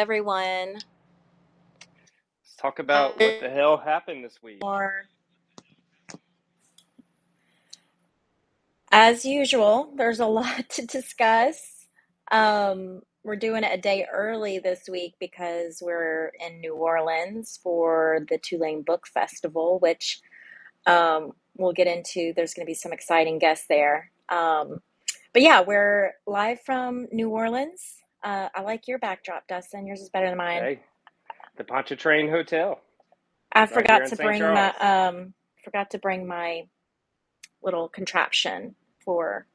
Everyone. Let's talk about what the hell happened this week. More as usual, there's a lot to discuss. We're doing it a day early this week because we're in New Orleans for the Tulane Book Festival, which we'll get into. There's going to be some exciting guests there. But yeah, we're live from New Orleans. I like your backdrop, Dustin. Yours is better than mine. Hey, the Pontchartrain Hotel, I right here forgot in to St. bring my Charles. little contraption for.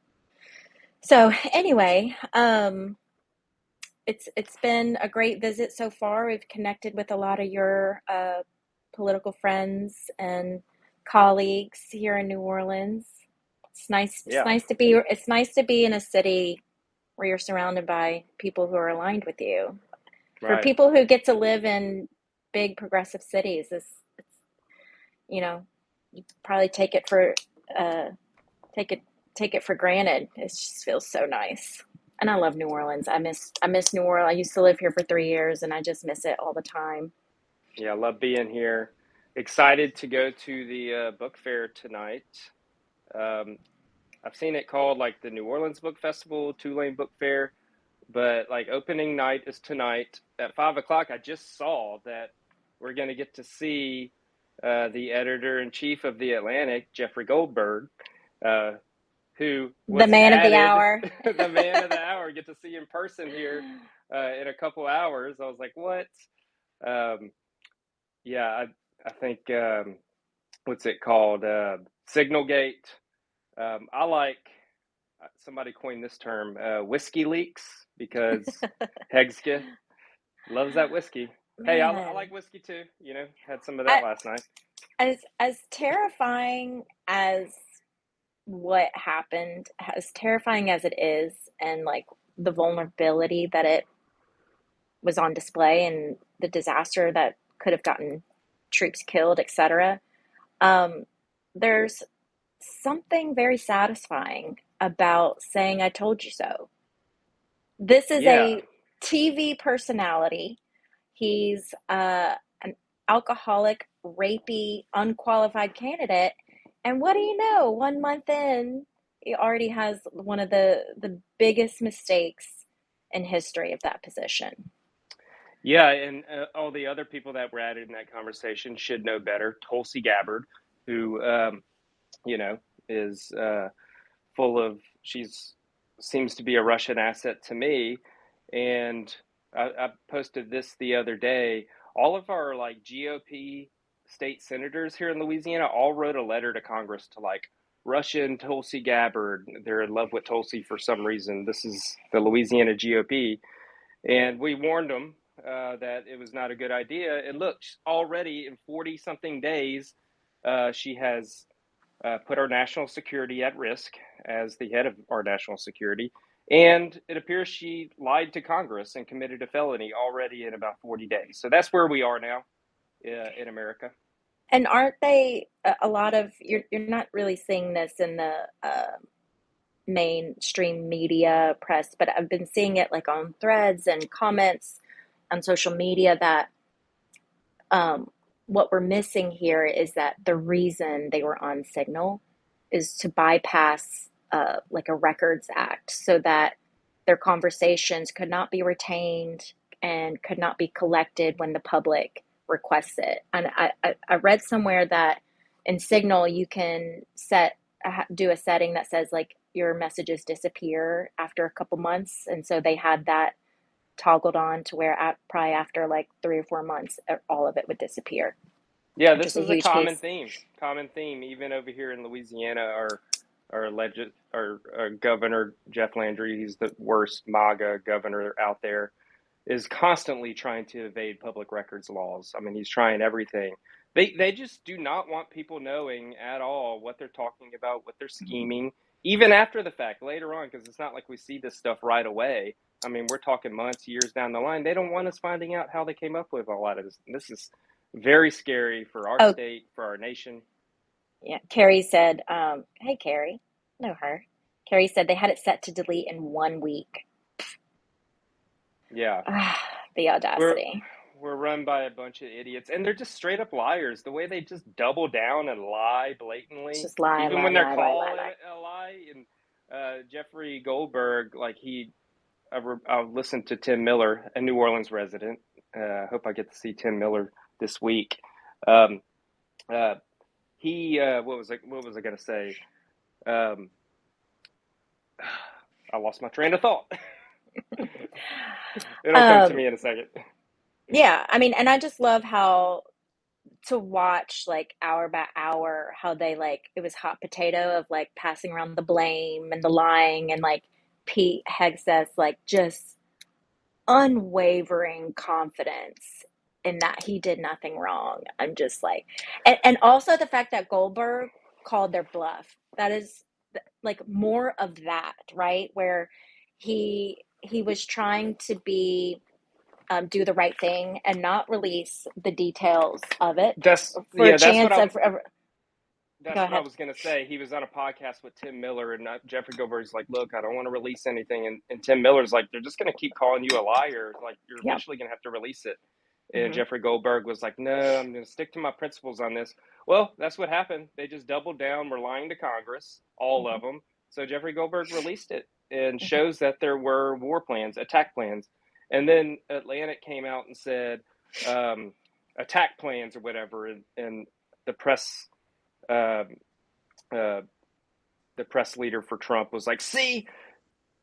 So anyway, it's been a great visit so far. We've connected with a lot of your political friends and colleagues here in New Orleans. It's nice. It's Yeah, nice to be. It's nice to be in a city where you're surrounded by people who are aligned with you. For right. people who get to live in big progressive cities, it's you know you probably uh, take it take it for granted. It just feels so nice. And I love New Orleans. I miss New Orleans. I used to live here for 3 years and I just miss it all the time. Yeah, I love being here. Excited to go to the book fair tonight. Um, I've seen it called like the New Orleans Book Festival, Tulane Book Fair, but like opening night is tonight at 5 o'clock. I just saw that we're going to get to see the editor in chief of the Atlantic, Jeffrey Goldberg, uh, who The was man of the added hour. the man of the hour. Get to see in person here in a couple hours. I was like, what? Um, yeah, I think what's it called? Signalgate. I like somebody coined this term, whiskey leaks, because Hegske loves that whiskey. Hey, I like Man, whiskey too. You know, had some of I, that last night. as terrifying as what happened, as terrifying as it is, and like the vulnerability that it was on display and the disaster that could have gotten troops killed, etc. Um, there's something very satisfying about saying, I told you so. This is Yeah, a TV personality. He's an alcoholic, rapey, unqualified candidate. And what do you know? 1 month in, he already has one of the biggest mistakes in history of that position. yeah, and all the other people that were added in that conversation should know better. Tulsi Gabbard, who you know is full of she's seems to be a Russian asset to me. And I posted this the other day. All of our like GOP state senators here in Louisiana all wrote a letter to Congress to like Russian Tulsi Gabbard. They're in love with Tulsi for some reason. This is the Louisiana GOP, and we warned them that it was not a good idea. And look, already in 40 something days, she has put our national security at risk as the head of our national security. And it appears she lied to Congress and committed a felony already in about 40 days. So that's where we are now in America. And aren't they a lot of you're not really seeing this in the mainstream media press, but I've been seeing it like on threads and comments on social media that um, what we're missing here is that the reason they were on Signal is to bypass like a records act so that their conversations could not be retained and could not be collected when the public requests it. And I read somewhere that in Signal you can do a setting that says like your messages disappear after a couple months, and so they had that toggled on to where probably after like 3 or 4 months, all of it would disappear, Yeah, which this is a is a huge common case. theme. Common theme, even over here in Louisiana. Our governor Jeff Landry, he's the worst MAGA governor out there, is constantly trying to evade public records laws. I mean, he's trying everything. They just do not want people knowing at all what they're talking about, what they're scheming, even after the fact, later on, because it's not like we see this stuff right away. I mean, we're talking months, years down the line. They don't want us finding out how they came up with a lot of this. This is very scary for our Oh, state, for our nation. yeah. Carrie said, hey, Carrie, know her. Carrie said they had it set to delete in 1 week. Yeah. The We're audacity. we're run by a bunch of idiots, and they're just straight up liars. The way they just double down and lie It's blatantly, just lie, even lie, when they're lie, lie, lie, calling lie. it a lie. And Jeffrey Goldberg, like I listened to Tim Miller, a New Orleans resident. I hope I get to see Tim Miller this week. Um, uh, what was I going to say? Um, I lost my train of thought. It'll come to Um, me in a second. yeah, I mean, and I just love how to watch like hour by hour how they like it was hot potato of like passing around the blame and the lying and like Pete Hegseth's like just unwavering confidence in that he did nothing wrong. I'm just like, and also the fact that Goldberg called their bluff. That is like more of that, right? Where he was trying to be do the right thing and not release the details of it That's for a yeah. chance of. Go That's what I ahead. was going to say. He was on a podcast with Tim Miller, and Jeffrey Goldberg's like, "Look, I don't want to release anything," and Tim Miller's like, "They're just going to keep calling you a liar. Like, you're Yeah. eventually going to have to release it." And Hmm. Jeffrey Goldberg was like, "No, I'm going to stick to my principles on this." Well, that's what happened. They just doubled down, were lying to Congress, all Hmm. of them. So Jeffrey Goldberg released it and Hmm. shows that there were war plans, attack plans, and then Atlantic came out and said um, attack plans or whatever, and the press. Um, uh, the press leader for Trump was like, "See,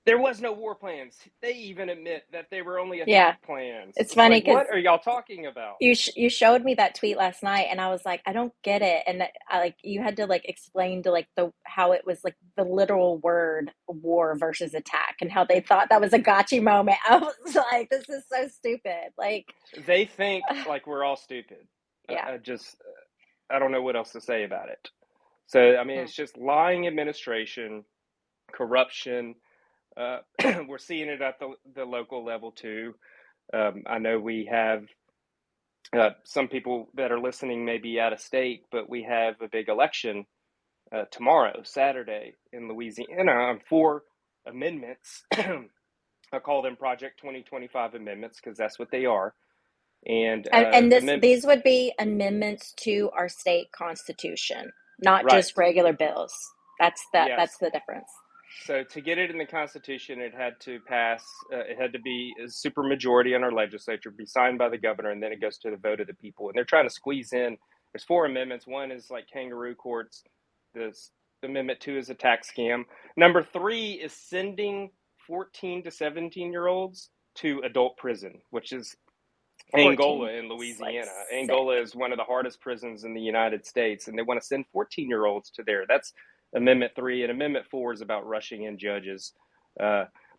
there was no war plans. They even admit that they were only Yeah, attack plans." it's It's funny like, because what are y'all talking about? you showed me that tweet last night, and I was like, I don't get it, and I like you had to like explain to like the how it was like the literal word war versus attack, and how they thought that was a gotcha moment. I was like, this is so stupid. Like, They think like we're all stupid. yeah. I don't know what else to say about it. So I mean, Hmm. it's just lying administration, corruption. We're seeing it at the local level too. I know we have some people that are listening may be out of state, but we have a big election tomorrow, Saturday, in Louisiana on four amendments. I call them Project 2025 amendments because that's what they are. And And these would be amendments to our state constitution, not right, just regular bills. That's yes. the difference. So to get it in the Constitution, it had to pass. It had to be a supermajority in our legislature, be signed by the governor, and then it goes to the vote of the people. And they're trying to squeeze in. There's four amendments. One is like kangaroo courts. This Amendment two is a tax scam. Number three is sending 14 to 17-year-olds to adult prison, which is 14. Angola in It's like Louisiana. sick. Angola is one of the hardest prisons in the United States, and they want to send 14-year-olds to there. That's Amendment 3, and Amendment 4 is about rushing in judges.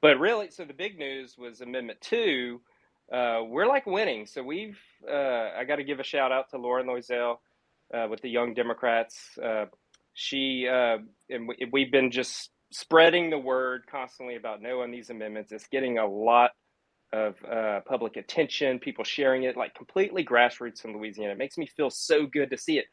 But really, so the big news was Amendment 2. We're like winning. So I got to give a shout out to Lauren Loisel with the Young Democrats. And we've been just spreading the word constantly about no on these amendments. It's getting a lot of public attention, people sharing it, like completely grassroots in Louisiana. It makes me feel so good to see it.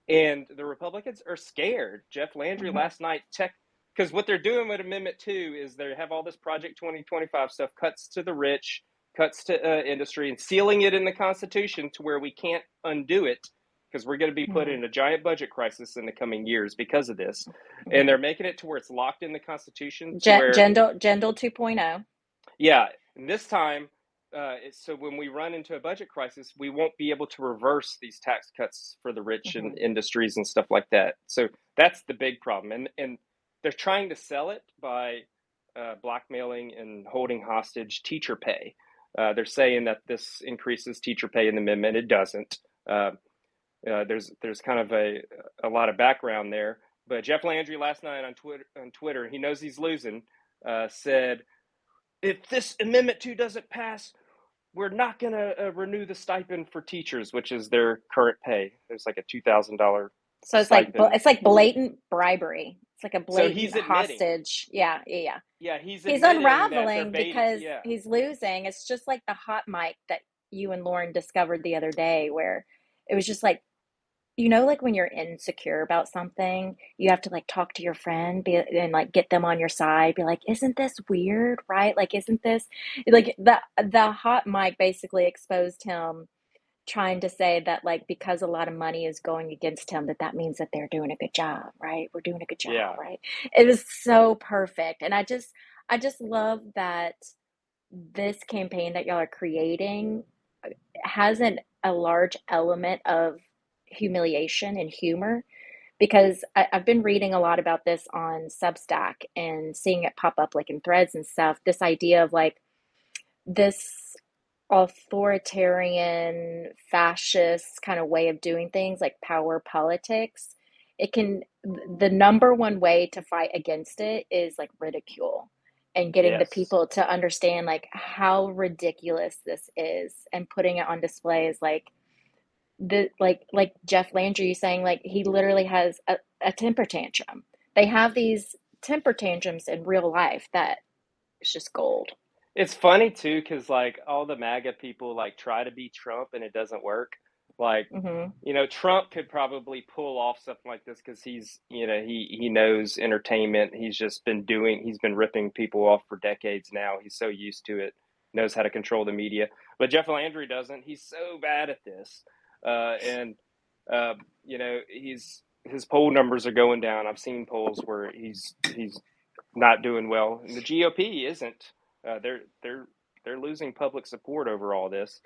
And the Republicans are scared. Jeff Landry Hmm. last night checked because what they're doing with Amendment 2 is they have all this Project 2025 stuff, cuts to the rich, cuts to industry, and sealing it in the Constitution to where we can't undo it because we're going to be put Hmm. in a giant budget crisis in the coming years because of this. And Hmm. they're making it to where it's locked in the Constitution to where Gendel 2.0. yeah, and this time, so when we run into a budget crisis, we won't be able to reverse these tax cuts for the rich and Hmm. industries and stuff like that. So that's the big problem, and they're trying to sell it by blackmailing and holding hostage teacher pay. They're saying that this increases teacher pay in the amendment. It doesn't. There's kind of a lot of background there. But Jeff Landry last night on Twitter, he knows he's losing. Said if this amendment 2 doesn't pass, we're not going to renew the stipend for teachers, which is their current pay. There's like a $2,000 So stipend. it's like blatant bribery. It's like a So blatant he's admitting, hostage. Yeah, yeah, yeah. yeah, he's He's admitting that they're unraveling baiting. because Yeah, he's losing. It's just like the hot mic that you and Lauren discovered the other day, where it was just like like when you're insecure about something, you have to like talk to your friend and like get them on your side, be like, isn't this weird, right? Like, isn't this like the hot mic basically exposed him trying to say that like because a lot of money is going against him, that means that they're doing a good job, right? We're doing a good job, Yeah, right? It was so perfect. And I just love that this campaign that y'all are creating has a large element of humiliation and humor because I've been reading a lot about this on Substack and seeing it pop up like in threads and stuff. This idea of like this authoritarian, fascist kind of way of doing things, like power politics. The number one way to fight against it is like ridicule and getting the yes. people to understand like how ridiculous this is and putting it on display is like Jeff Landry saying like he literally has a temper tantrum. They have these temper tantrums in real life that is just gold. It's funny too, because like all the MAGA people like try to be Trump and it doesn't work. Like, Hmm. Trump could probably pull off something like this because he knows entertainment. He's been ripping people off for decades now. He's so used to it, knows how to control the media. But Jeff Landry doesn't. He's so bad at this, and his poll numbers are going down. I've seen polls where he's not doing well, and the GOP isn't. They're losing public support over all this,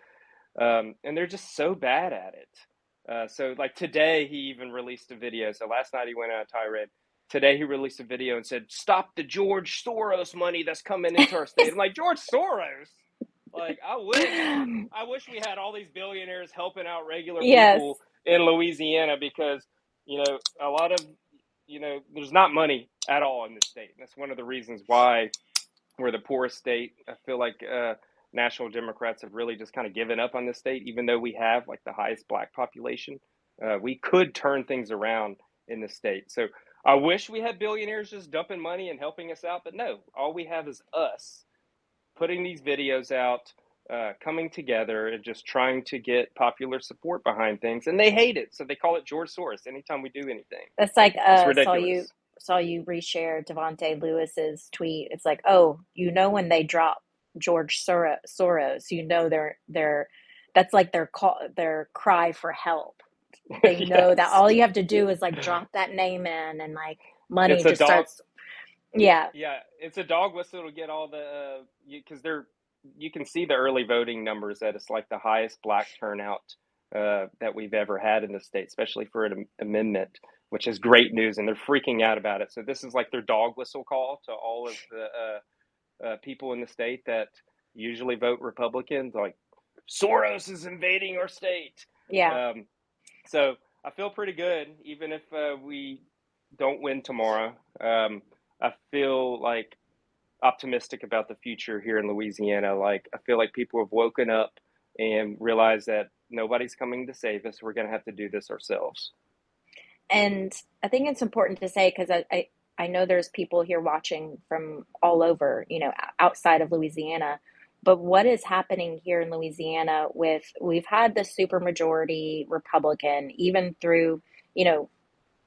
and they're just so bad at it. So like today, he even released a video. So last night he went on a tirade. Today he released a video and said, "Stop the George Soros money that's coming into our state." I'm like, George Soros? Like I wish we had all these billionaires helping out regular Yes, people in Louisiana because a lot of there's not money at all in this state. And that's one of the reasons why we're the poorest state. I feel like national Democrats have really just kind of given up on this state, even though we have like the highest black population. We could turn things around in the state. So I wish we had billionaires just dumping money and helping us out, but no, all we have is us putting these videos out, coming together and just trying to get popular support behind things. And they hate it. So they call it George Soros anytime we do anything. that's like It's saw you ridiculous. saw you reshare Devonte Lewis's tweet. It's like, oh, when they drop George Soros, they're that's like their cry for help. They know that Yes. all you have to do is like drop that name in, and like money It's a just dog. starts. Yeah, Yeah, it's a dog whistle to get all the because you can see the early voting numbers that it's like the highest black turnout that we've ever had in the state, especially for an amendment, which is great news, and they're freaking out about it. So this is like their dog whistle call to all of the people in the state that usually vote Republicans, like Soros is invading our state. yeah. Um, so I feel pretty good, even if we don't win tomorrow. I feel like optimistic about the future here in Louisiana. Like I feel like people have woken up and realized that nobody's coming to save us. We're going to have to do this ourselves. And I think it's important to say because I know there's people here watching from all over, outside of Louisiana. But what is happening here in Louisiana we've had the supermajority Republican, even through, you know,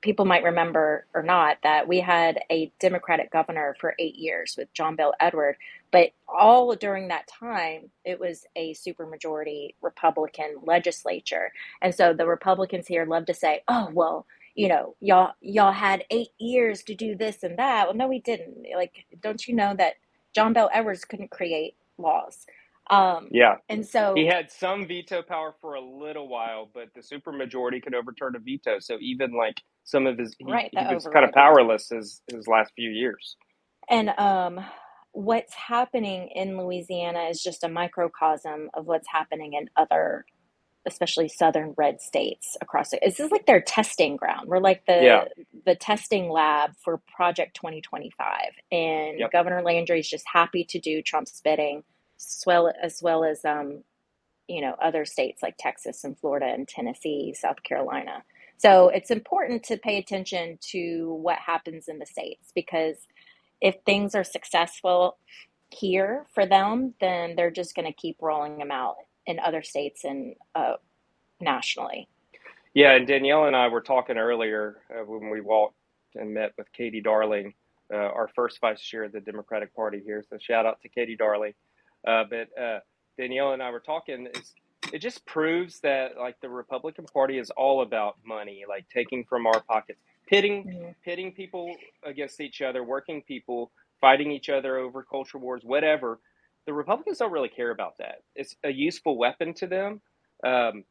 people might remember or not that we had a Democratic governor for 8 years with John Bel Edward, but all during that time, it was a supermajority Republican legislature. And so the Republicans here love to say, oh, well, y'all had 8 years to do this and that. Well, no, we didn't. Like, don't you know that John Bel Edwards couldn't create laws? Yeah. And He so, had some veto power for a little while, but the supermajority could overturn a veto. So even like some of right, he the was kind of override. powerless his last few years. And what's happening in Louisiana is just a microcosm of what's happening in other, especially southern red states across it. This is like their testing ground. We're like Yeah. the testing lab for Project 2025. And Yep. Governor Landry is just happy to do Trump's bidding, as well as other states like Texas and Florida and Tennessee, South Carolina. So it's important to pay attention to what happens in the states because if things are successful here for them, then they're just going to keep rolling them out in other states and nationally. Yeah, and Danielle and I were talking earlier when we walked and met with Katie Darling, our first vice chair of the Democratic Party here. So shout out to Katie Darling. But Danielle and I were talking. It just proves that like the Republican Party is all about money, like taking from our pockets, pitting Mhm. pitting people against each other, working people, fighting each other over culture wars, whatever. The Republicans don't really care about that. It's a useful weapon to them. Um,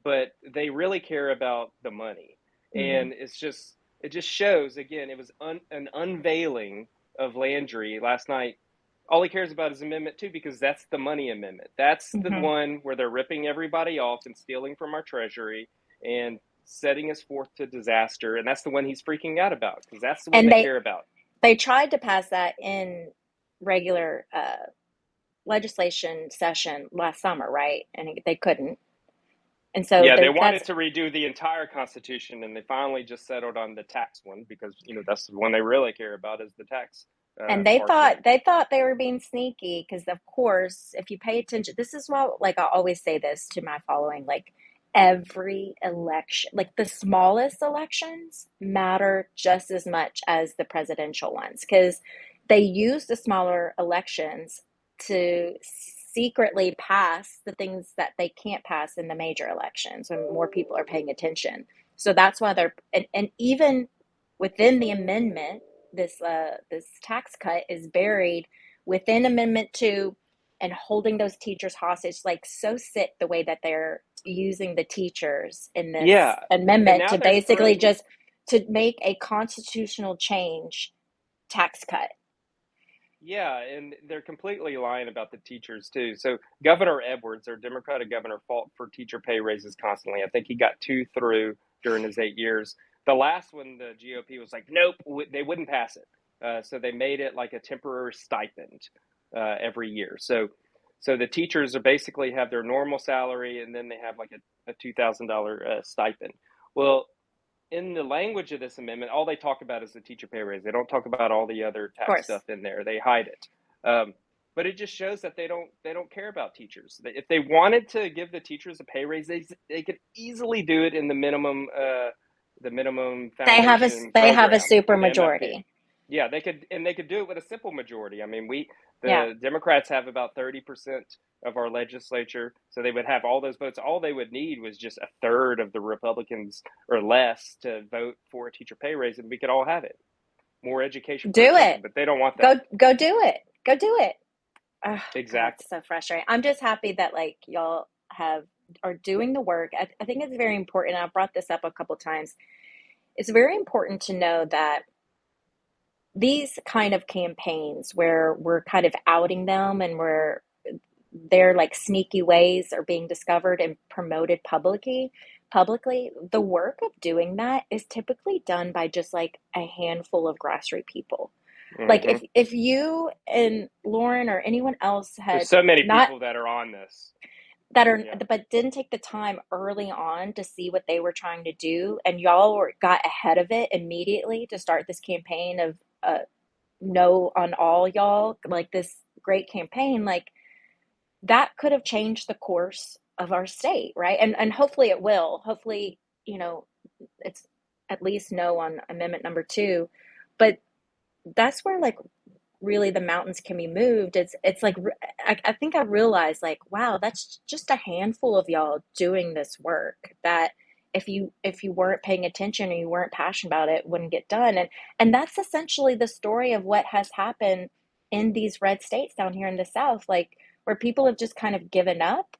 but they really care about the money, Mhm. and it just shows again. It was an unveiling of Landry last night. All he cares about is Amendment 2 because that's the money amendment. That's the Mhm. one where they're ripping everybody off and stealing from our treasury and setting us forth to disaster. And that's the one he's freaking out about because that's the one And they care about. they tried to pass that in regular legislation session last summer, right? And they couldn't. And so Yeah, they that's wanted to redo the entire Constitution, and they finally just settled on the tax one because that's the one they really care about is the tax and they portion. thought they were being sneaky because of course if you pay attention, this is what, like, I always say this to my following, like every election, like the smallest elections matter just as much as the presidential ones because they use the smaller elections to secretly pass the things that they can't pass in the major elections when more people are paying attention. So that's why they're, and even within the amendment, this tax cut is buried within Amendment 2 and holding those teachers hostage. Like, so sick the way that they're using the teachers in this Yeah, and amendment now to they're basically throwing. just to make a constitutional change tax cut. Yeah, and they're completely lying about the teachers too. So Governor Edwards, our Democratic governor, fought for teacher pay raises constantly. I think he got two through during his 8 years. The last one, the GOP was like, nope, they wouldn't pass it. So they made it like a temporary stipend every year. So the teachers are basically have their normal salary, and then they have like a $2,000 stipend. Well, in the language of this amendment, all they talk about is the teacher pay raise. They don't talk about all the other Of tax course. stuff in there. They hide it. But it just shows that they don't care about teachers. If they wanted to give the teachers a pay raise, they could easily do it in the minimum foundation They have a program, super the MFP. majority. Yeah, they could do it with a simple majority. I mean, Yeah. the Democrats have about 30% of our legislature, so they would have all those votes. All they would need was just a third of the Republicans or less to vote for a teacher pay raise, and we could all have it. More education for our Do it. children, but they don't want that. Go do it. Go do it. Oh God, Exactly. it's so frustrating. I'm just happy that like y'all have are doing the work. I think it's very important. I've brought this up a couple times. It's very important to know that these kind of campaigns where we're kind of outing them and we're their like sneaky ways are being discovered and promoted publicly, the work of doing that is typically done by just like a handful of grassroots people. Like Hmm. if you and Lauren or anyone else There's had so many not people that are on this. that are Yeah. but didn't take the time early on to see what they were trying to do, and y'all got ahead of it immediately to start this campaign of no on all y'all, like this great campaign, like that could have changed the course of our state, right? And hopefully it will. Hopefully, you know, it's at least no on amendment number 2. But that's where like really the mountains can be moved. It's like I think I realized like wow, that's just a handful of y'all doing this work that if you weren't paying attention or you weren't passionate about it wouldn't get done. And that's essentially the story of what has happened in these red states down here in the South, like where people have just kind of given up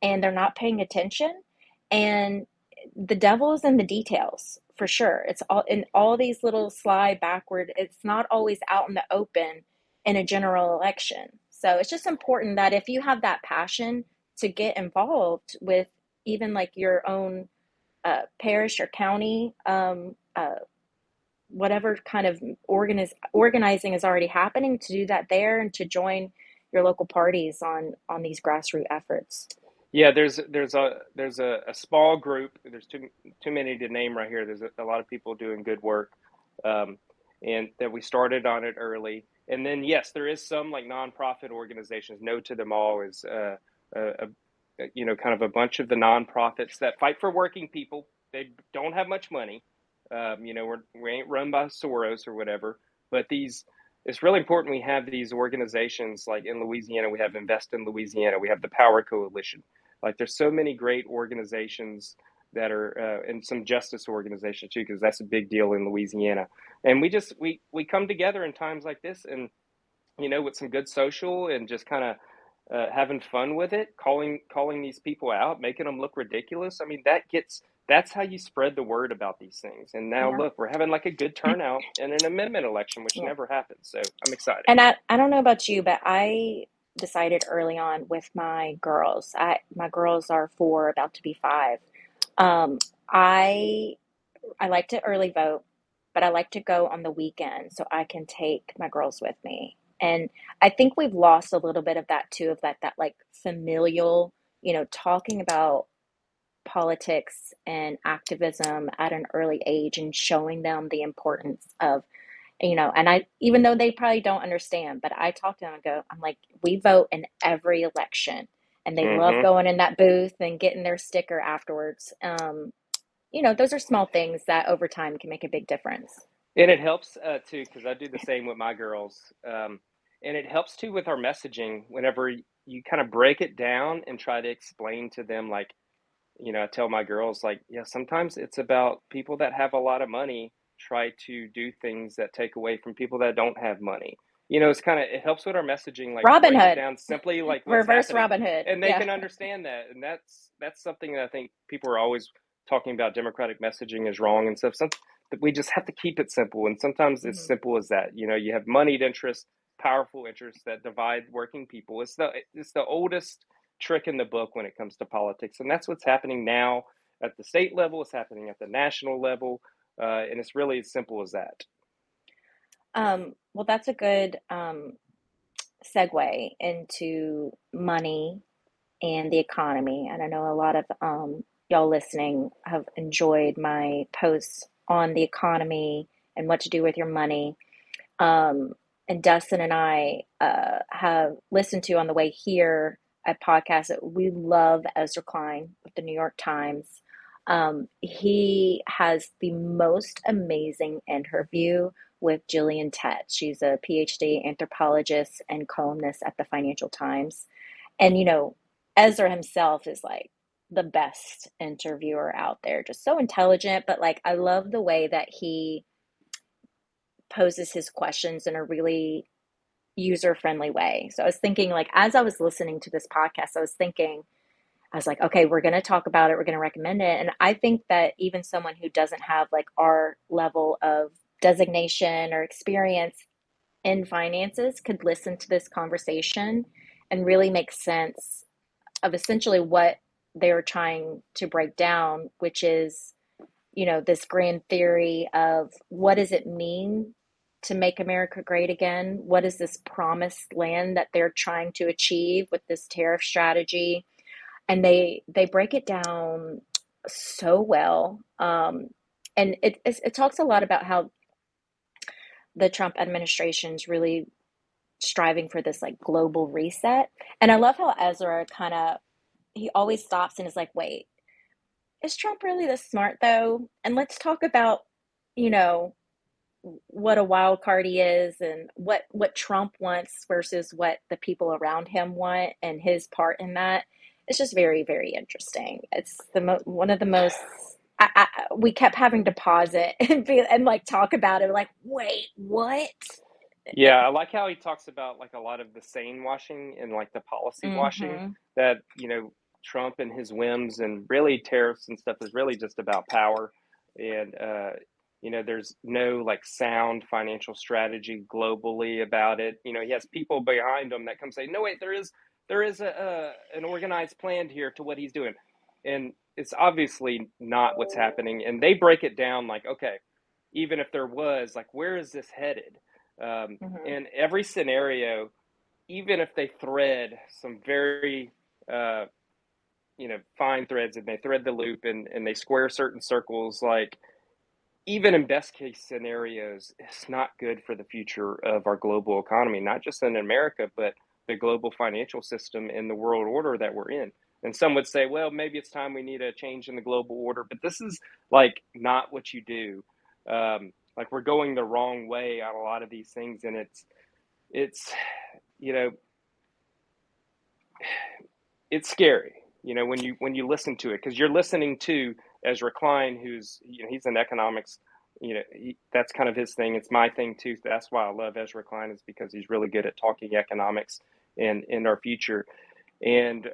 and they're not paying attention. And the devil is in the details for sure. It's all in all these little sly backward. It's not always out in the open in a general election. So it's just important that if you have that passion to get involved with even like your own parish or county, whatever kind of organizing is already happening, to do that there and to join your local parties on these grassroots efforts. Yeah, there's a small group. There's too many to name right here. There's a lot of people doing good work, um, and that we started on it early. And then yes, there is some like nonprofit organizations. No to them all is a kind of a bunch of the nonprofits that fight for working people. they don't have much money. We ain't run by Soros or whatever, but it's really important we have these organizations like in Louisiana. We have Invest in Louisiana. We have the Power Coalition. Like there's so many great organizations that are and some justice organizations too, because that's a big deal in Louisiana. And we come together in times like this, and with some good social and just kind of having fun with it, calling these people out, making them look ridiculous. I mean, that's how you spread the word about these things. And now Yeah. look, we're having like a good turnout in an amendment election, which Yeah. never happens. So I'm excited. And I don't know about you, but I decided early on with my girls. My girls are 4, about to be 5. Um, I I like to early vote, but I like to go on the weekend so I can take my girls with me. And I think we've lost a little bit of that too, of that like familial, talking about politics and activism at an early age and showing them the importance of, and I, even though they probably don't understand, but I talk to them and I'm like, we vote in every election, and they love Hmm. going in that booth and getting their sticker afterwards. Those are small things that over time can make a big difference. And it helps too, because I do the same with my girls. And it helps too with our messaging whenever you kind of break it down and try to explain to them, like, I tell my girls, like, yeah, sometimes it's about people that have a lot of money try to do things that take away from people that don't have money. It helps with our messaging, like Robin break it Hood, down simply, like what's reverse happening, Robin Hood. and they Yeah. can understand that. And that's something that I think people are always talking about. Democratic messaging is wrong and stuff. We just have to keep it simple, and sometimes it's Hmm. simple as that. You have moneyed interests, powerful interests that divide working people. It's the oldest trick in the book when it comes to politics, and that's what's happening now at the state level. It's happening at the national level, and it's really as simple as that. Well, that's a good segue into money and the economy. And I know a lot of y'all listening have enjoyed my posts on the economy and what to do with your money. Um, and Dustin and I have listened to on the way here a podcast that we love, Ezra Klein with the New York Times. He has the most amazing interview with Gillian Tett. She's a PhD anthropologist and columnist at the Financial Times. And, Ezra himself is like the best interviewer out there, just so intelligent. But like, I love the way that he poses his questions in a really user friendly way. So I was thinking, like, as I was listening to this podcast, I was like, okay, we're going to talk about it. We're going to recommend it. And I think that even someone who doesn't have like our level of designation or experience in finances could listen to this conversation and really make sense of essentially what they were trying to break down, which is, this grand theory of what does it mean to make America great again? What is this promised land that they're trying to achieve with this tariff strategy? And they break it down so well. And it talks a lot about how the Trump administration is really striving for this like global reset. And I love how Ezra kind of he always stops and is like, wait, is Trump really this smart though? And let's talk about, you know, what a wild card he is and what Trump wants versus what the people around him want and his part in that. It's just very, very interesting. It's one of the most. We kept having to pause it and like talk about it. Like, wait, what? Yeah, I like how he talks about like a lot of the sane washing and like the policy washing Mm-hmm. that, Trump and his whims and really tariffs and stuff is really just about power. And, there's no like sound financial strategy globally about it. He has people behind him that come say, no, wait, there is an organized plan here to what he's doing. And it's obviously not what's happening. And they break it down like, okay, even if there was, like, where is this headed? Mm-hmm. In every scenario, even if they thread some very uh, fine threads and they thread the loop and they square certain circles, like even in best case scenarios, it's not good for the future of our global economy, not just in America, but the global financial system and the world order that we're in. And some would say, well, maybe it's time we need a change in the global order, but this is like not what you do. Like we're going the wrong way on a lot of these things, and it's you know it's scary, when you listen to it, because you're listening to Ezra Klein, who's he's an economics, that's kind of his thing. It's my thing too. That's why I love Ezra Klein, is because he's really good at talking economics and in our future. And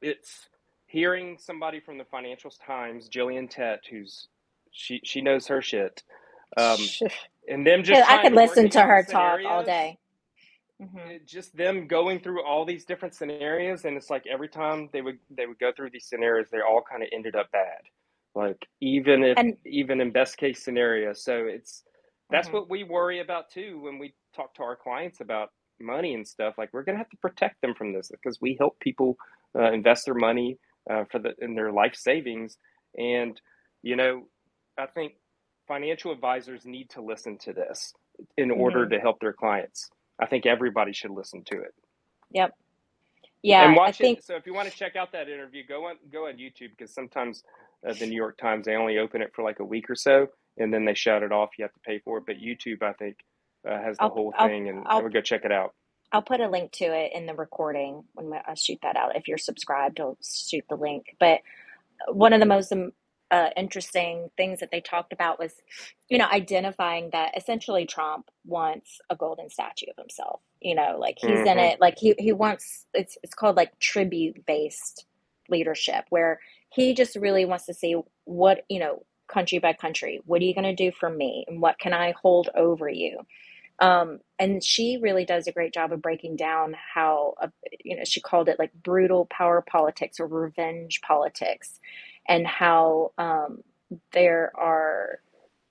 it's hearing somebody from the Financial Times, Jillian Tett, who's she knows her shit, um, and them just I trying could to listen working to out the her talk all scenarios. day. Hmm. Just them going through all these different scenarios, and it's like every time they would go through these scenarios, they all kind of ended up bad, like And even in best case scenarios. So that's mhm. what we worry about too when we talk to our clients about money and stuff. Like, we're gonna have to protect them from this, because we help people invest their money in their life savings. And you know I think financial advisors need to listen to this in order Mhm. to help their clients. I think everybody should listen to it Yep. and Yeah, I watch think it. So if you want to check out that interview, go on YouTube, because sometimes the New York Times, they only open it for like a week or so, and then they shut it off. You have to pay for it. But YouTube, I think, has the I'll whole I'll thing, and I I'll would go check it out. I'll put a link to it in the recording when I shoot that out. If you're subscribed, I'll shoot the link. But one of the most interesting things that they talked about was, identifying that essentially Trump wants a golden statue of himself. Like he's in Mm-hmm. it, like he wants it's called like tribute based leadership, where he just really wants to see what, country by country, what are you going to do for me, and what can I hold over you. And she really does a great job of breaking down how, she called it like brutal power politics or revenge politics, and how there are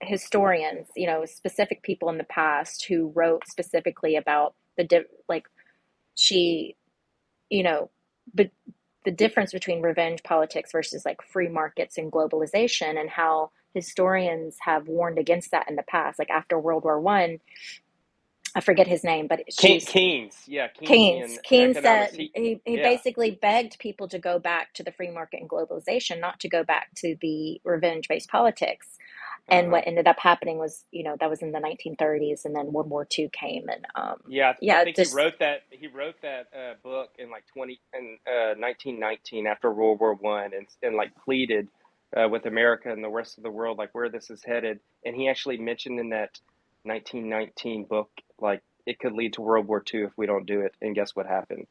historians, specific people in the past who wrote specifically about like she, you know, but the difference between revenge politics versus like free markets and globalization, and how historians have warned against that in the past. Like after World War I, I forget his name, but Keynes, yeah, Keynes. Keynesian Keynes economics. said He, he yeah, basically begged people to go back to the free market and globalization, not to go back to the revenge based politics. uh And huh. what ended up happening was, that was in the 1930s, and then World War II came, and Yeah, I yeah, think he just wrote that. He wrote that book in like 1919, after World War I, and like pleaded with America and the rest of the world, like where this is headed. And he actually mentioned in that 1919 book, like it could lead to World War II if we don't do it. And guess what happened?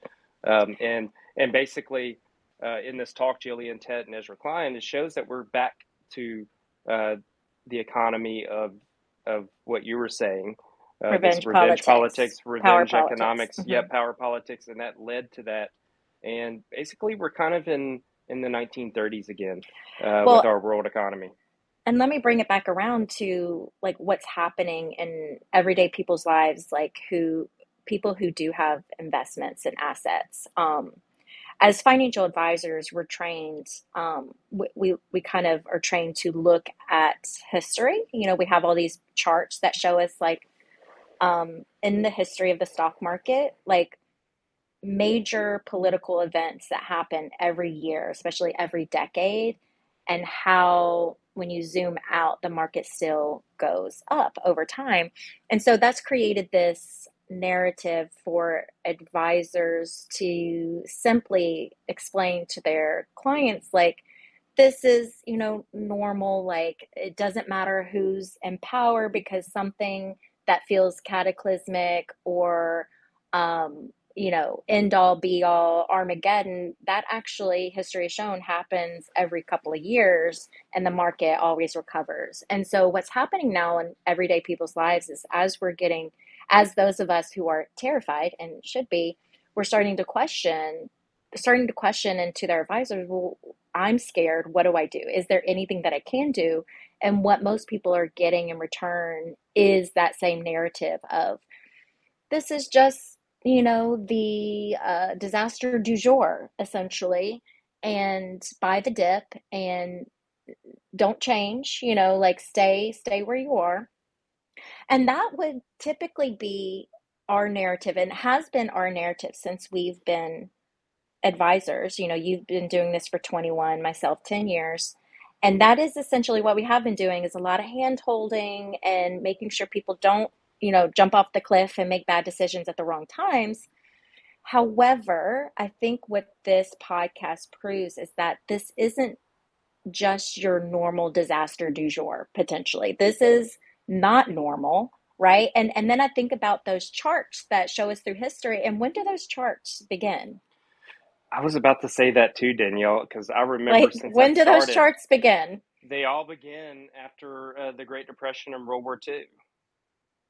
And basically, in this talk, Jillian Tett and Ezra Klein, it shows that we're back to uh, the economy of what you were saying, this revenge revenge politics, politics, power revenge politics. economics, yeah, Hmm. power politics, and that led to that. And basically, we're kind of in the 1930s again with Well, our world economy. and let me bring it back around to like what's happening in everyday people's lives, like who people who do have investments and assets. As financial advisors, we're trained. We kind of are trained to look at history. We have all these charts that show us like in the history of the stock market, like major political events that happen every year, especially every decade, and how when you zoom out, the market still goes up over time. And so that's created this narrative for advisors to simply explain to their clients, like, this is, normal. Like, it doesn't matter who's in power, because something that feels cataclysmic or end all be all Armageddon, that actually history has shown happens every couple of years, and the market always recovers. And so what's happening now in everyday people's lives is, as those of us who are terrified and should be, we're starting to question into their advisors, well, I'm scared. What do I do? Is there anything that I can do? And what most people are getting in return is that same narrative of, this is just, the disaster du jour, essentially, and buy the dip and don't change, like stay where you are. And that would typically be our narrative, and has been our narrative since we've been advisors. You know, you've been doing this for 21, myself 10 years. And that is essentially what we have been doing is a lot of hand holding and making sure people don't, jump off the cliff and make bad decisions at the wrong times. However, I think what this podcast proves is that this isn't just your normal disaster du jour, potentially. This is not normal, right? And then I think about those charts that show us through history. And when do those charts begin? I was about to say that too, Danielle, because I remember Like, since I when do those started, charts begin? they all begin after the Great Depression and World War II.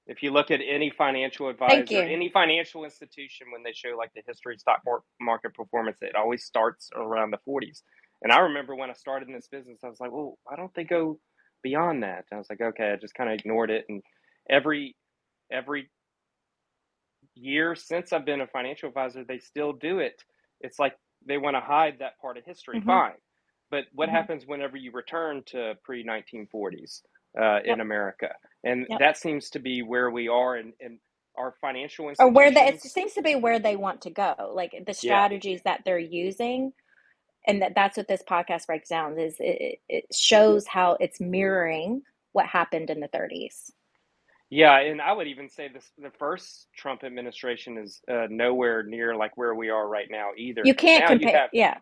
If you look at any financial Thank advisor, you. any financial institution, when they show like the history of stock market performance, it always starts around the 40s. And I remember when I started in this business, I was like, well, why don't they go beyond that? And I was like, okay, I just kind of ignored it. And every every year since I've been a financial advisor, they still do it. It's like they want to hide that part of history. Hmm. Fine. But what Hmm. happens whenever you return to pre 1940s in Yep. America? And Yep. that seems to be where we are in our financial Or it institutions. seems to be where they want to go, like the Yeah. strategies that they're using. And that's what this podcast breaks down is it shows how it's mirroring what happened in the 30s. Yeah. And I would even say this the first Trump administration is nowhere near like where we are right now either. You Because can't compare. Yeah,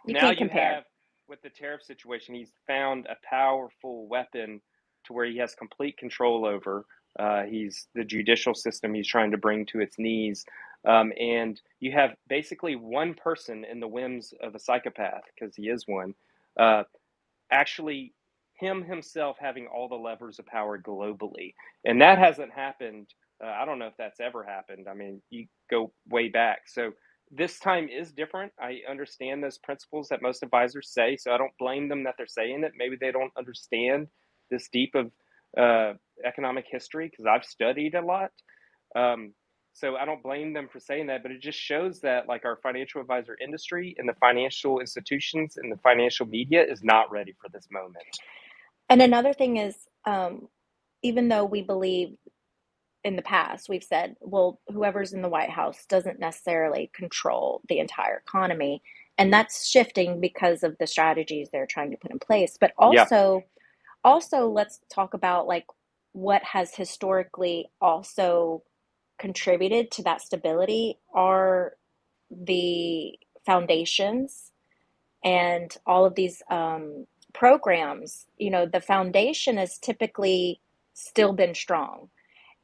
you now can't you compare. have with the tariff situation, he's found a powerful weapon to where he has complete control over. He's the judicial system he's trying to bring to its knees. And you have basically one person in the whims of a psychopath, because he is one, uh, actually himself having all the levers of power globally. And that hasn't happened. I don't know if that's ever happened. I mean, you go way back. So this time is different. I understand those principles that most advisors say. So I don't blame them that they're saying it. Maybe they don't understand this deep of economic history because I've studied a lot. Um, so I don't blame them for saying that, but it just shows that like our financial advisor industry and the financial institutions and the financial media is not ready for this moment. And another thing is, even though we believe in the past, we've said, well, whoever's in the White House doesn't necessarily control the entire economy. And that's shifting because of the strategies they're trying to put in place. But Yeah. also let's talk about like what has historically also contributed to that stability are the foundations and all of these programs. The foundation has typically still been strong.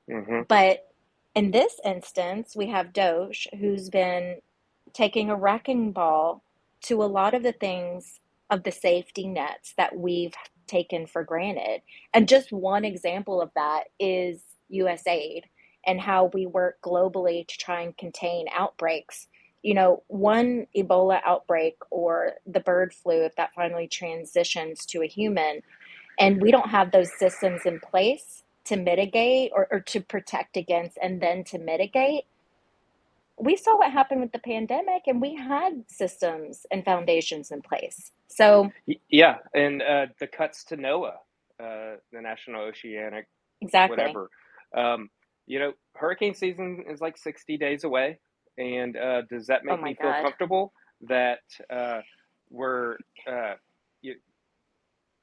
Hmm. But in this instance, we have Doge, who's been taking a wrecking ball to a lot of the things of the safety nets that we've taken for granted. And just one example of that is USAID and how we work globally to try and contain outbreaks. One Ebola outbreak or the bird flu, if that finally transitions to a human, and we don't have those systems in place to mitigate or to protect against and then to mitigate. We saw what happened with the pandemic and we had systems and foundations in place. So Yeah. And the cuts to NOAA, the National Oceanic, exactly. whatever. Um, hurricane season is like 60 days away. And does that Oh make my me feel God. comfortable that we're uh,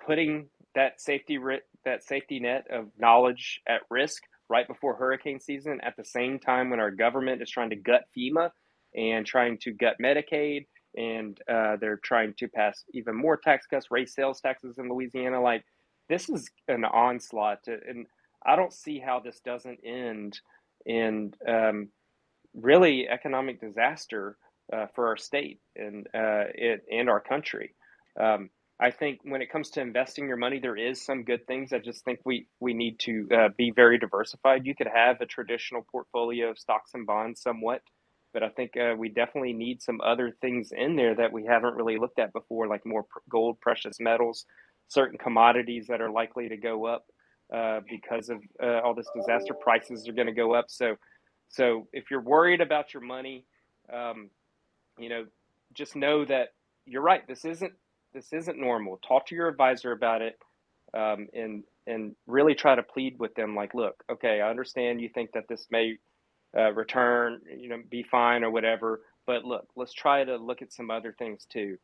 putting that safety net of knowledge at risk right before hurricane season at the same time when our government is trying to gut FEMA and trying to gut Medicaid and they're trying to pass even more tax cuts, raise sales taxes in Louisiana. Like this is an onslaught, and I don't see how this doesn't end in really economic disaster for our state and our country. Um, I think when it comes to investing your money, there is some good things. I just think we need to be very diversified. You could have a traditional portfolio of stocks and bonds somewhat, but I think we definitely need some other things in there that we haven't really looked at before, like more gold, precious metals, certain commodities that are likely to go up because of all this disaster. Prices are going to go up. So if you're worried about your money, um, you know, just know that you're right. This isn't normal. Talk to your advisor about it, and really try to plead with them. Like, look, okay, I understand you think that this may return, be fine or whatever, but look, let's try to look at some other things too,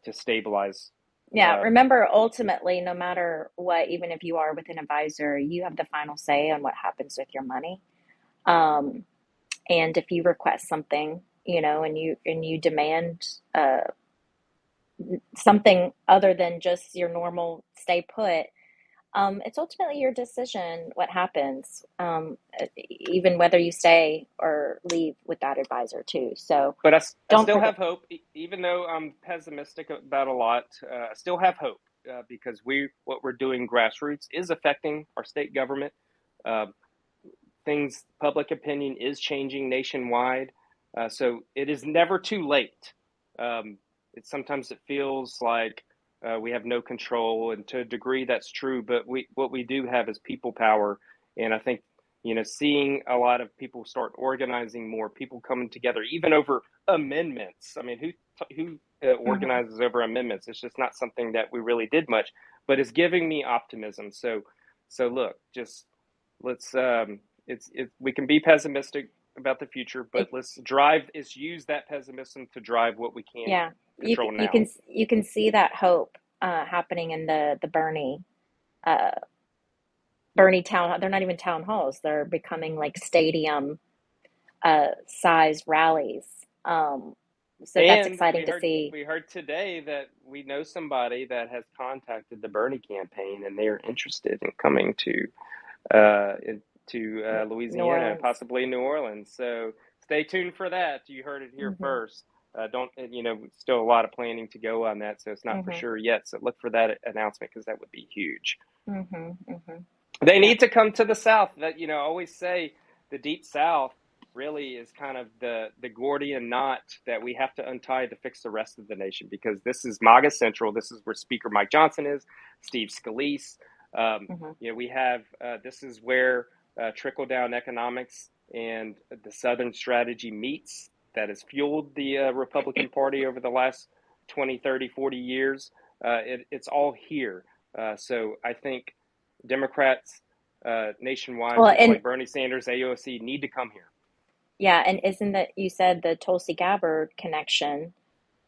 to stabilize. Yeah, Uh, remember, ultimately, no matter what, even if you are with an advisor, you have the final say on what happens with your money. Um, and if you request something, and you demand something other than just your normal stay put, it's ultimately your decision what happens, even whether you stay or leave with that advisor too. So but I don't still forget. have hope, even though I'm pessimistic about a lot. I still have hope, because what we're doing grassroots is affecting our state government. Uh, Public opinion is changing nationwide, so it is never too late. Um, Sometimes it feels like we have no control, and to a degree that's true. But what we do have is people power, and I think seeing a lot of people start organizing more, people coming together, even over amendments. I mean, who Mhm. organizes over amendments? It's just not something that we really did much, but it's giving me optimism. So look, just let's we can be pessimistic about the future, but let's use that pessimism to drive what we can Yeah, control you now. can you can see that hope happening in the uh, Bernie town. They're not even town halls. They're becoming like stadium size rallies. So that's And exciting to see. we heard today that we know somebody that has contacted the Bernie campaign, and they are interested in coming uh, to New Louisiana and Orleans. possibly New Orleans. So stay tuned for that. You heard it here Hmm. first. Don't Still a lot of planning to go on that, so it's not for Hmm. sure yet. So look for that announcement, because that would be huge. Hmm. Hmm. They Yeah. need to come to the South. That I always say, the Deep South really is kind of the Gordian knot that we have to untie to fix the rest of the nation, because this is MAGA Central. This is where Speaker Mike Johnson is, Steve Scalise. Hmm. We have this is where trickle down economics and the Southern strategy meets. That has fueled the Republican Party over the last 20, 30, 40 years. It's all here. So I think Democrats nationwide, Well, people and like Bernie Sanders, AOC, need to come here. yeah, and isn't that you said the Tulsi Gabbard connection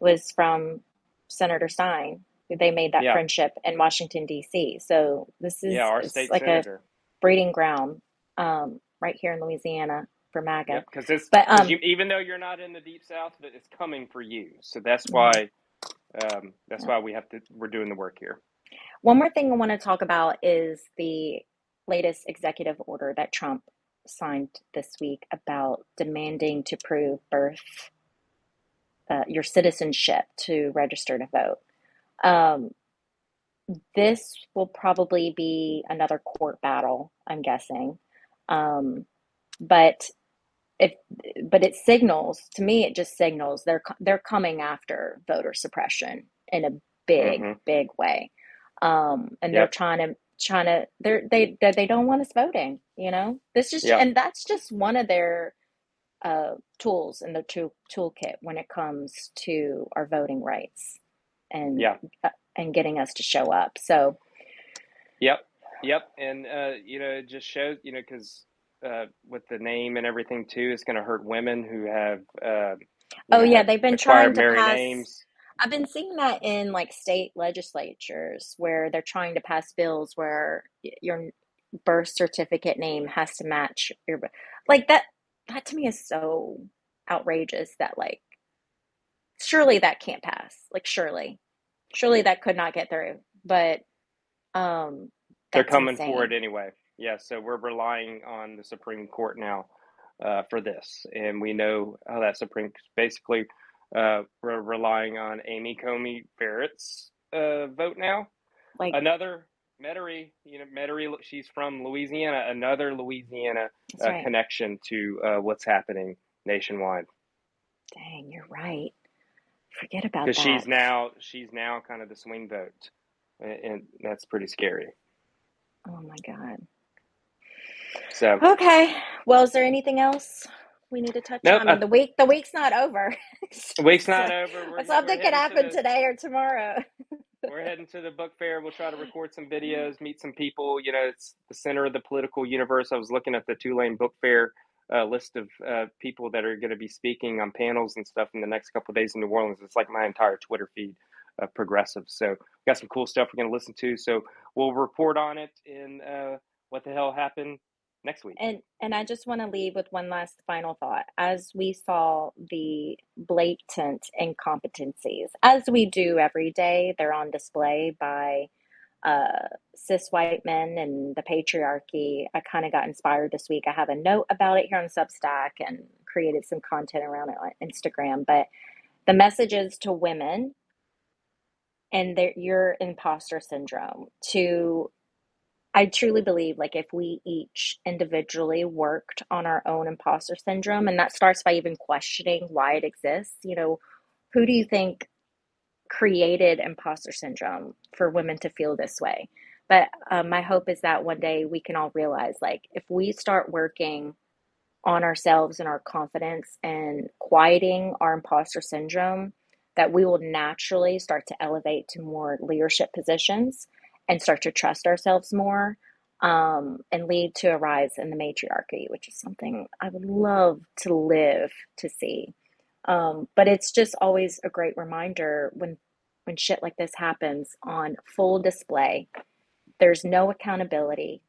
was from Senator Stein? They made that Yeah, friendship in Washington, D.C. So yeah, our it's state like a senator. breeding ground right here in Louisiana for MAGA. Yep, because it's But because even though you're not in the deep south, but it's coming for you. So mhm, that's yeah. why we're doing the work here. One more thing I want to talk about is the latest executive order that Trump signed this week about demanding to prove your citizenship to register to vote. Um, this will probably be another court battle, I'm guessing. Um, but if but it signals to me, it just signals they're coming after voter suppression in a big Hmm. big way, and they're Yep, trying to they don't want us voting. This just yep, and that's just one of their tools in the toolkit when it comes to our voting rights and yeah, getting us to show up. So, yep, yep. And it just shows, because with the name and everything too, it's going to hurt women who oh yeah, have they've been trying acquired to married pass. names. I've been seeing that in like state legislatures where they're trying to pass bills where your birth certificate name has to match your like that. That to me is so outrageous that like surely that can't pass. Like surely that could not get through. But um, They're that's coming for insane. it anyway. Yeah, so we're relying on the Supreme Court now for this, and we know how that Supreme basically we're relying on Amy Coney Barrett's vote now. Like Another Metairie, Metairie, she's from Louisiana. Another Louisiana that's right. connection to what's happening nationwide, Dang, you're right. Forget about because that. she's now kind of the swing vote, and that's pretty scary. Oh my God. So Okay. Well, is there anything else we need to touch on? nope, I mean, the week's not over. week's not over. We're Something could heading to happen the today or tomorrow. we're heading to the book fair. We'll try to record some videos, meet some people. It's the center of the political universe. I was looking at the Tulane Book Fair list of people that are going to be speaking on panels and stuff in the next couple of days in New Orleans. It's like my entire Twitter feed of progressives. So we got some cool stuff we're going to listen to. So we'll report on it in what the hell happened next week. And I just want to leave with one last final thought. As we saw the blatant incompetencies, as we do every day, they're on display by cis white men and the patriarchy. I kind of got inspired this week. I have a note about it here on Substack and created some content around it on Instagram. But the messages to women and your imposter syndrome, to I truly believe, like, if we each individually worked on our own imposter syndrome, and that starts by even questioning why it exists, who do you think created imposter syndrome for women to feel this way? But my hope is that one day we can all realize, like, if we start working on ourselves and our confidence and quieting our imposter syndrome, that we will naturally start to elevate to more leadership positions and start to trust ourselves more, and lead to a rise in the matriarchy, which is something I would love to live to see. But it's just always a great reminder when shit like this happens on full display. There's no accountability.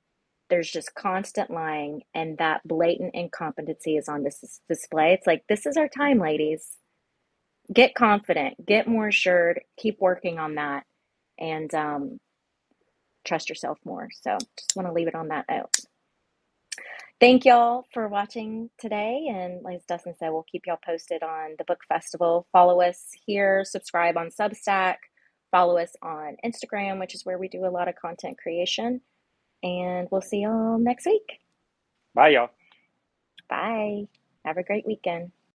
There's just constant lying, and that blatant incompetency is on this display. It's like, this is our time, ladies. Get confident, get more assured, keep working on that, and trust yourself more. So just want to leave it on that note. Thank y'all for watching today. And like Dustin said, we'll keep y'all posted on the book festival. Follow us here, subscribe on Substack, follow us on Instagram, which is where we do a lot of content creation. And we'll see y'all next week. Bye, y'all. Bye. Have a great weekend.